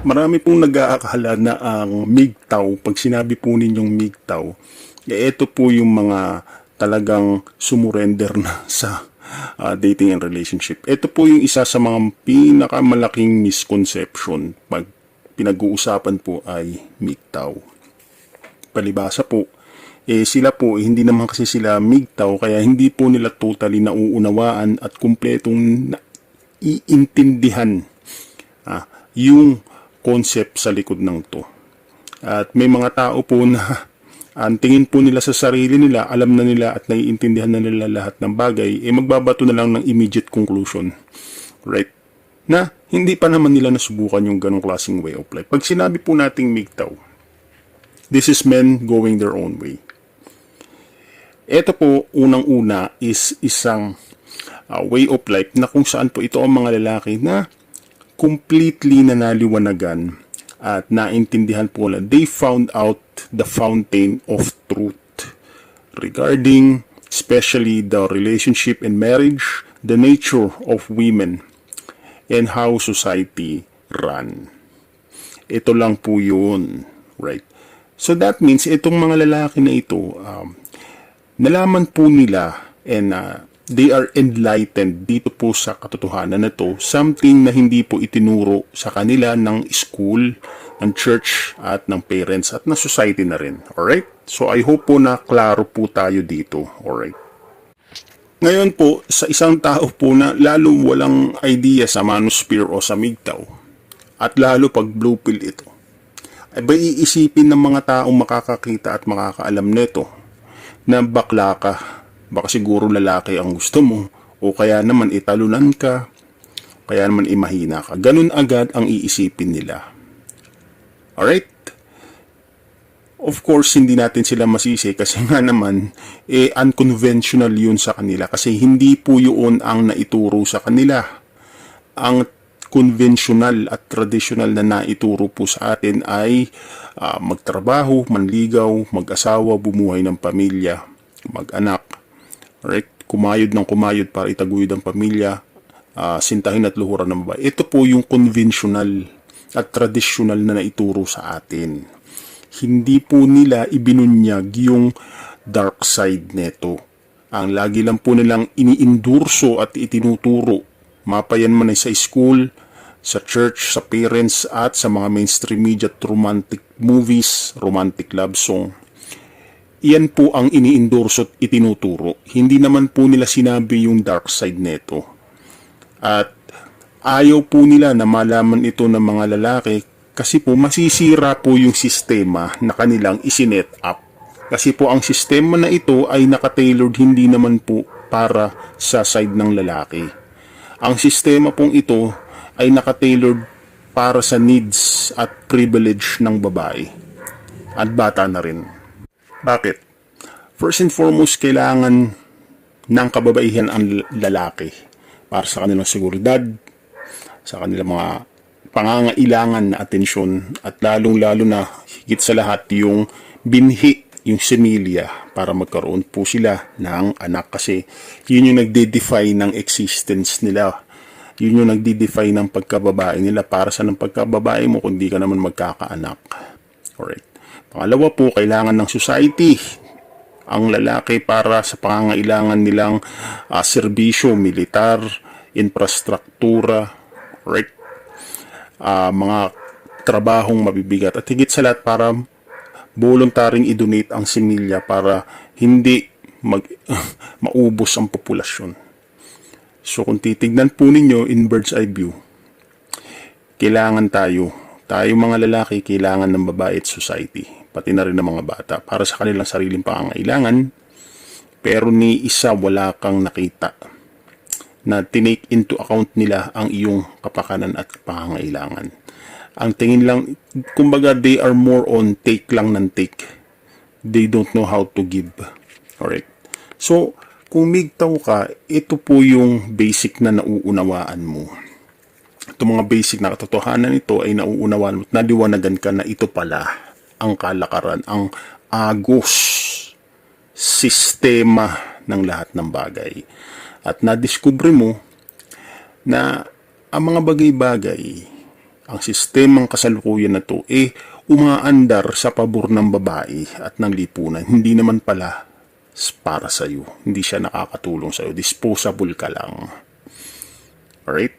Marami pong nag-aakala na ang MGTOW, pag sinabi po ninyong MGTOW, ito po yung mga talagang sumurrender na sa dating and relationship. Ito po yung isa sa mga pinakamalaking misconception pag pinag-uusapan po ay MGTOW. Palibasa po, sila po, hindi naman kasi sila MGTOW, kaya hindi po nila totally nauunawaan at kumpletong iintindihan yung concept sa likod ng to. At may mga tao po na ang tingin po nila sa sarili nila, alam na nila at naiintindihan na nila lahat ng bagay, magbabato na lang ng immediate conclusion. Right? Na hindi pa naman nila nasubukan yung ganong klaseng way of life. Pag sinabi po nating MGTOW, this is men going their own way. Ito po, unang-una is isang way of life na kung saan po ito ang mga lalaki na completely nanaliwanagan at naintindihan po na they found out the fountain of truth regarding especially the relationship and marriage, the nature of women, and how society run. Ito lang po yun. Right? So that means itong mga lalaki na ito, nalaman po nila and they are enlightened dito po sa katotohanan na to, something na hindi po itinuro sa kanila ng school, ng church, at ng parents, at ng society na rin. Alright? So I hope po na klaro po tayo dito. Alright? Ngayon po, sa isang tao po na lalo walang idea sa manosphere o sa MGTOW, at lalo pag blue pill ito, ay ba iisipin ng mga taong makakakita at makakaalam nito na bakla ka, baka siguro lalaki ang gusto mo, o kaya naman italunan ka, kaya naman imahina ka. Ganun agad ang iisipin nila. Alright? Of course, hindi natin sila masisi kasi nga naman, unconventional yun sa kanila kasi hindi po yun ang naituro sa kanila. Ang conventional at traditional na naituro po sa atin ay magtrabaho, manligaw, mag-asawa, bumuhay ng pamilya, mag-anak. Right? Kumayod ng kumayod para itaguyod ang pamilya, sintahin at luhuran ng babae. Ito po yung conventional at traditional na naituro sa atin. Hindi po nila ibinunyag yung dark side neto. Ang lagi lang po nilang iniindurso at itinuturo, mapayan man ay sa school, sa church, sa parents, at sa mga mainstream media at romantic movies, romantic love song. Iyan po ang iniindorso at itinuturo. Hindi naman po nila sinabi yung dark side neto. At ayaw po nila na malaman ito ng mga lalaki kasi po masisira po yung sistema na kanilang isinet up. Kasi po ang sistema na ito ay nakatailored hindi naman po para sa side ng lalaki. Ang sistema pong ito ay nakatailored para sa needs at privilege ng babae. At bata na rin. Bakit? First and foremost, kailangan ng kababaihan ang lalaki para sa kanilang seguridad, sa kanilang mga pangangailangan na atensyon, at lalong-lalo na higit sa lahat yung binhi, yung semilya, para magkaroon po sila ng anak kasi yun yung nagde-define ng existence nila. Yun yung nagde-define ng pagkababae nila. Para sa ng pagkababae mo kung di ka naman magkakaanak. Alright. Pangalawa po, kailangan ng society ang lalaki para sa pangangailangan nilang serbisyo, militar, infrastruktura, right? Mga trabahong mabibigat, at higit sa lahat para voluntaring i-donate ang similya para hindi maubos ang populasyon. So kung titignan po ninyo in bird's eye view, kailangan tayo mga lalaki, kailangan ng babae at society, pati na rin ng mga bata, para sa kanilang sariling pangangailangan. Pero ni isa wala kang nakita na tinake into account nila ang iyong kapakanan at pangangailangan. Ang tingin lang, kumbaga they are more on take lang ng take. They don't know how to give. Alright? So, kung MGTOW ka, ito po yung basic na nauunawaan mo. Itong mga basic na katotohanan ito ay nauunawaan mo at naliwanagan ka na ito pala ang kalakaran, ang agos, sistema ng lahat ng bagay. At nadiskubre mo na ang mga bagay-bagay, ang sistemang kasalukuyan na to umaandar sa pabor ng babae at ng lipunan. Hindi naman pala para sa'yo. Hindi siya nakakatulong sa'yo. Disposable ka lang. Alright?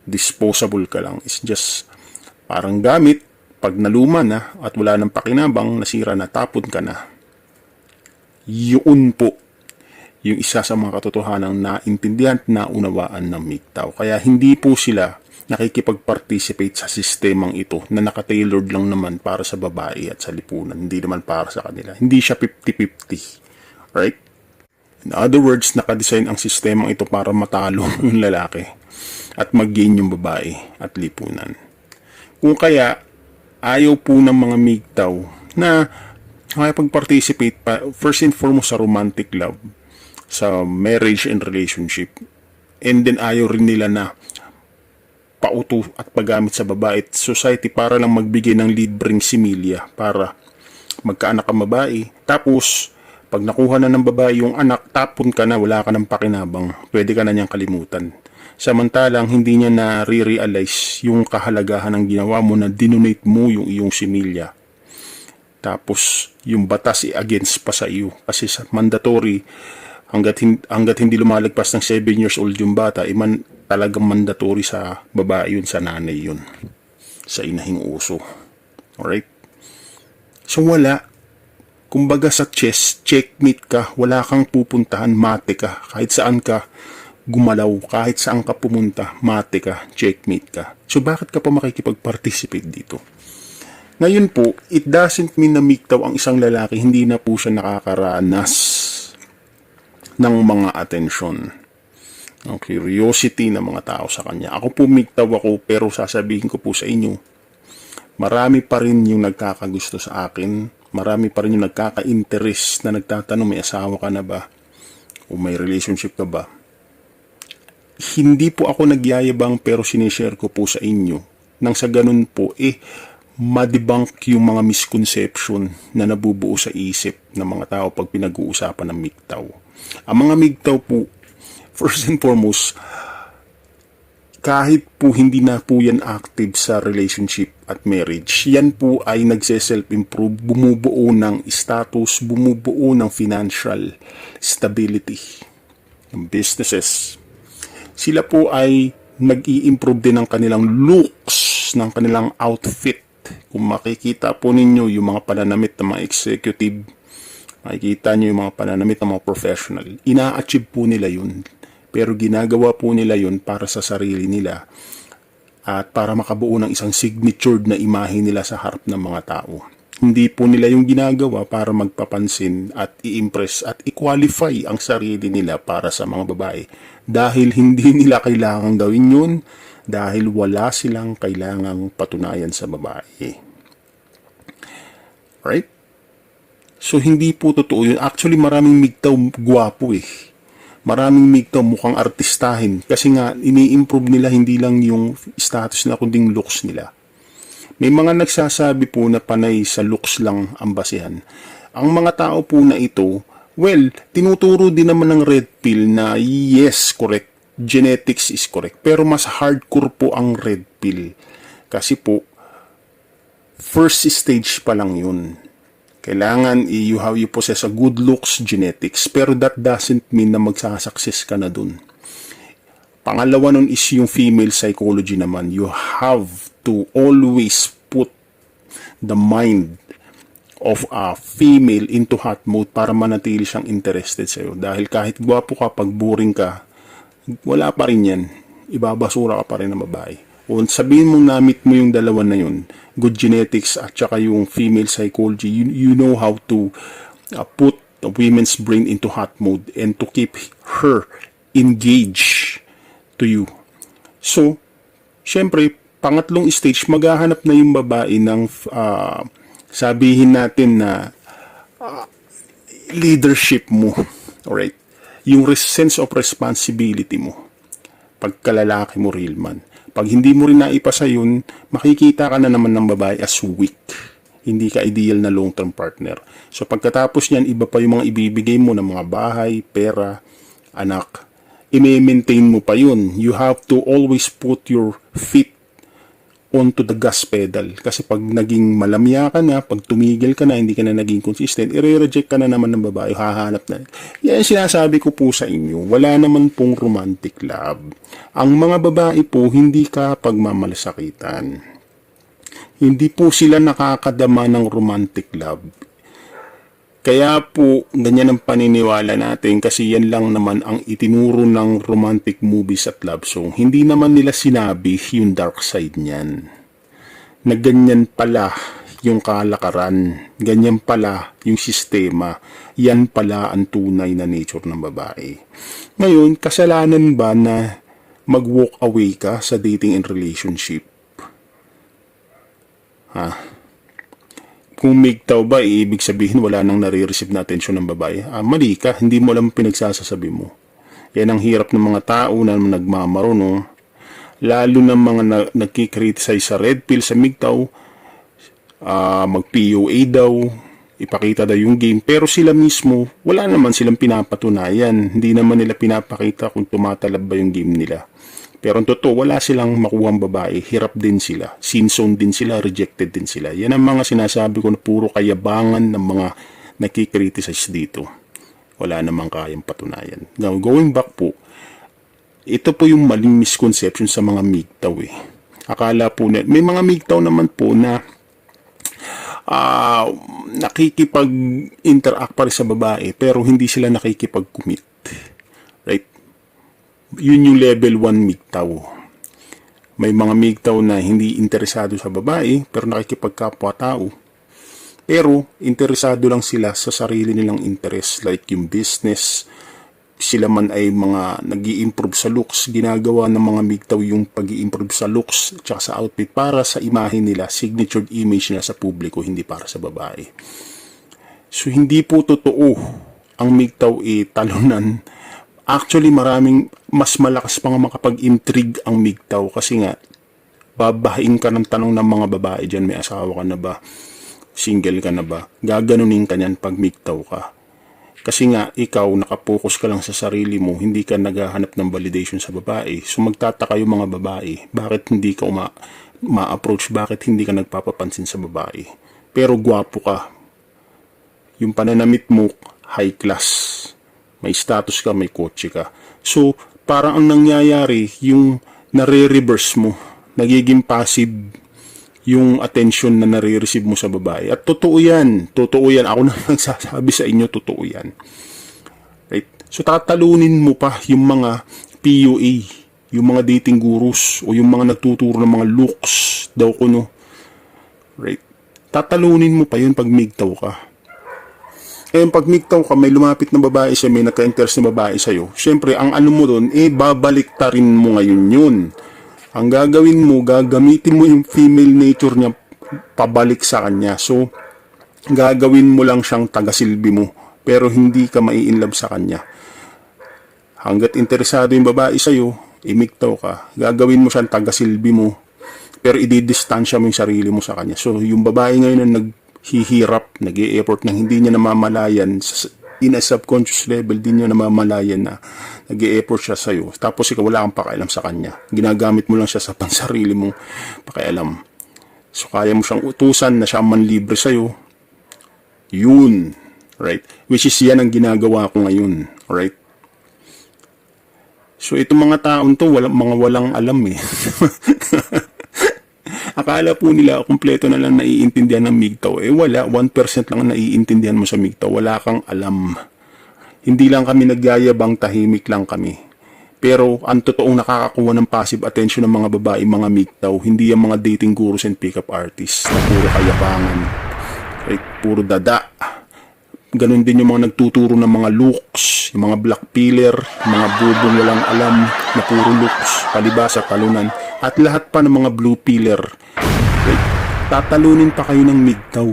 Disposable ka lang. It's just parang gamit. Pag naluma na at wala nang pakinabang, nasira na, tapon ka na. Yun po yung isa sa mga katotohanang naintindihan at naunawaan ng MGTOW. Kaya hindi po sila nakikipag-participate sa sistemang ito na naka-tailored lang naman para sa babae at sa lipunan. Hindi naman para sa kanila. Hindi siya 50-50. Right? In other words, nakadesign ang sistemang ito para matalo yung lalaki at mag-gain yung babae at lipunan. Kung kaya, ayaw po ng mga MGTOW na makipag-participate pa, first and foremost sa romantic love, sa marriage and relationship, and then ayaw rin nila na pauto at paggamit sa babae at society para lang magbigay ng libreng similya para magkaanak ang babae. Tapos, pag nakuha na ng babae yung anak, tapon ka na, wala ka ng pakinabang, pwede ka na niyang kalimutan. Samantalang hindi niya na-realize yung kahalagahan ng ginawa mo na dinonate mo yung iyong similya. Tapos, yung batas against pa sa iyo. Kasi sa mandatory, hanggat hindi lumalagpas ng 7 years old yung bata, talagang mandatory sa babae yun, sa nanay yun. Sa inahing uso. Alright? So wala. Kumbaga sa chess, checkmate ka, wala kang pupuntahan, mate ka. Kahit saan ka gumalaw, kahit saan ka pumunta, mate ka, checkmate ka. So bakit ka pa makikipag-participate dito? Ngayon po, it doesn't mean na MGTOW ang isang lalaki, hindi na po siya nakakaranas ng mga atensyon, ng curiosity ng mga tao sa kanya. Ako po MGTOW ako, pero sasabihin ko po sa inyo, marami pa rin yung nagkakagusto sa akin, marami pa rin yung nagkaka-interest na nagtatanong, may asawa ka na ba? O may relationship ka ba? Hindi po ako nagyayabang, pero sinishare ko po sa inyo, nang sa ganun po, madebunk yung mga misconception na nabubuo sa isip ng mga tao pag pinag-uusapan ng MGTOW. Ang mga MGTOW po, first and foremost, kahit po hindi na po yan active sa relationship at marriage, yan po ay nagse-self-improve, bumubuo ng status, bumubuo ng financial stability ng businesses. Sila po ay nag-i-improve din ng kanilang looks, ng kanilang outfit. Kung makikita po ninyo yung mga pananamit ng mga executive, makikita nyo yung mga pananamit ng mga professional, ina-achieve po nila yun. Pero ginagawa po nila yun para sa sarili nila at para makabuo ng isang signatured na imahe nila sa harap ng mga tao. Hindi po nila yung ginagawa para magpapansin at i-impress at i-qualify ang sarili nila para sa mga babae. Dahil hindi nila kailangang gawin yun, dahil wala silang kailangang patunayan sa babae. Right? So, hindi po totoo yun. Actually, maraming MGTOW gwapo Maraming MGTOW mukhang artistahin. Kasi nga, ini-improve nila hindi lang yung status nila, kundi looks nila. May mga nagsasabi po na panay sa looks lang ang basehan. Ang mga tao po na ito, well, tinuturo din naman ng red pill na yes, correct. Genetics is correct. Pero mas hardcore po ang red pill. Kasi po, first stage pa lang yun. Kailangan you possess a good looks, genetics. Pero that doesn't mean na magsasucess ka na dun. Pangalawa nun is yung female psychology naman. You have to always put the mind of a female into hot mode para manatili siyang interested sa'yo. Dahil kahit gwapo ka, pag boring ka, wala pa rin yan. Ibabasura ka pa rin ng babae. O sabihin mong namit mo yung dalawa na yun, good genetics at saka yung female psychology, you know how to put the women's brain into hot mode and to keep her engaged to you. So, syempre, pangatlong stage, maghahanap na yung babae ng sabihin natin na leadership mo. Alright? Yung sense of responsibility mo. Pagkalalaki mo, real man. Pag hindi mo rin naipasa yun, makikita ka na naman ng babae as weak. Hindi ka ideal na long-term partner. So pagkatapos niyan, iba pa yung mga ibibigay mo ng mga bahay, pera, anak. I-maintain mo pa yun. You have to always put your feet onto the gas pedal. Kasi pag naging malamya ka na, pag tumigil ka na, hindi ka na naging consistent, i-reject ka na naman ng babae, hahanap na. Yan sinasabi ko po sa inyo, wala naman pong romantic love. Ang mga babae po, hindi ka pagmamalasakitan. Hindi po sila nakakadama ng romantic love. Kaya po, ganyan ang paniniwala natin kasi yan lang naman ang itinuro ng romantic movies at love song. Hindi naman nila sinabi yung dark side niyan. Na ganyan pala yung kalakaran, ganyan pala yung sistema, yan pala ang tunay na nature ng babae. Ngayon, kasalanan ba na mag-walk away ka sa dating and relationship? Kung MGTOW ba, ibig sabihin wala nang nare-receive na atensyon ng babae. Mali ka, hindi mo alam pinagsasasabi mo. Yan ang hirap ng mga tao na nagmamaro, no? Lalo ng mga nagkikriticize sa red pill, sa MGTOW, mag-PUA daw, ipakita daw yung game. Pero sila mismo, wala naman silang pinapatunayan. Hindi naman nila pinapakita kung tumatalab ba yung game nila. Pero ang totoo, wala silang makuhang babae. Hirap din sila. Sin-zone din sila. Rejected din sila. Yan ang mga sinasabi ko na puro kayabangan ng mga nakikriticize dito. Wala namang kayang patunayan. Now, going back po, ito po yung maling misconception sa mga MGTOW eh. Akala po na, may mga MGTOW naman po na nakikipag-interact pa rin sa babae pero hindi sila nakikipag-commit. Right? Yun yung level 1 MGTOW. May mga MGTOW na hindi interesado sa babae pero nakikipagkapwa-tao. Pero interesado lang sila sa sarili nilang interest like yung business. Sila man ay mga nag-i-improve sa looks. Ginagawa ng mga MGTOW yung pag-i-improve sa looks at sa outfit para sa imahe nila, signature image nila sa publiko, hindi para sa babae. So hindi po totoo ang MGTOW talunan. Actually, mas malakas pa nga makapag-intrigue ang MGTOW kasi nga, babahain ka ng tanong ng mga babae dyan, may asawa ka na ba? Single ka na ba? Gaganunin ka niyan pag MGTOW ka. Kasi nga, ikaw, nakapokus ka lang sa sarili mo, hindi ka naghahanap ng validation sa babae. So, magtataka yung mga babae, bakit hindi ka ma-approach, bakit hindi ka nagpapapansin sa babae? Pero gwapo ka. Yung pananamit mo, high class. May status ka, may kotse ka. So, parang ang nangyayari, yung nare-reverse mo, nagiging passive yung attention na nare-receive mo sa babae. At totoo yan. Totoo yan. Ako na nagsasabi sa inyo, totoo yan. Right? So, tatalunin mo pa yung mga PUA, yung mga dating gurus, o yung mga nagtuturo ng mga looks daw kuno. Right? Tatalunin mo pa yun pag MGTOW ka. Ngayon, pag MGTOW ka, may lumapit na babae siya, may nagka-interest na babae sa'yo. Siyempre, ang ano mo doon, babalik ta rin mo ngayon yun. Ang gagawin mo, gagamitin mo yung female nature niya pabalik sa kanya. So, gagawin mo lang siyang tagasilbi mo, pero hindi ka mai-inlove sa kanya. Hanggat interesado yung babae sa'yo, MGTOW ka, gagawin mo siyang tagasilbi mo, pero ididistansya mo yung sarili mo sa kanya. So, yung babae ngayon na naghihirap, nag-e-effort na hindi niya namamalayan, in a subconscious level, din niya namamalayan na nag-e-effort siya sa'yo. Tapos ikaw wala kang pakialam sa kanya. Ginagamit mo lang siya sa pansarili mong pakialam. So, kaya mo siyang utusan na siya manlibre sa'yo. Yun. Right? Which is yan ang ginagawa ko ngayon. Right? So, itong mga taon to, mga walang alam eh. Akala po nila kumpleto na lang naiintindihan ng MGTOW. Wala, 1% lang naiintindihan mo sa MGTOW. Wala kang alam. Hindi lang kami nagyayabang, tahimik lang kami. Pero ang totoong nakakakuha ng passive attention ng mga babae, mga MGTOW, hindi yung mga dating gurus and pick-up artists na puro kayabangan. Right? Puro dada. Ganon din yung mga nagtuturo ng mga looks, yung mga black pillar, mga bubong walang alam na puro looks, palibasa, talunan, at lahat pa ng mga blue pillar. Right? Tatalunin pa kayo ng MGTOW.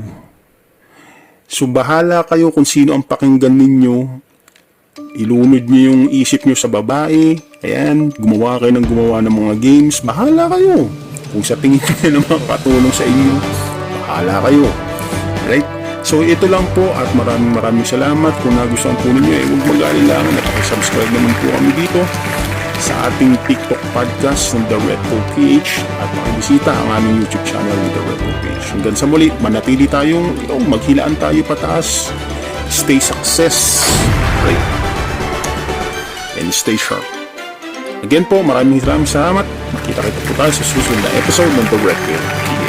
So, bahala kayo kung sino ang pakinggan ninyo. Ilunod nyo yung isip nyo sa babae. Ayan, gumawa kayo ng mga games. Bahala kayo. Kung sa tingin nyo na makatulong sa inyo, bahala kayo. Right? So, ito lang po at maraming salamat. Kung nagustuhan po ninyo, huwag mag-alala. Nakapag-subscribe naman po kami dito sa ating TikTok podcast ng The Red Bull PH at makibisita ang aming YouTube channel ng The Red Bull PH. Hanggang sa muli, manatili tayong maghilaan tayo pataas. Stay success rate and stay sharp. Again po, maraming salamat. Makita-kita po tayo sa susunod na episode ng The Red Bull PH.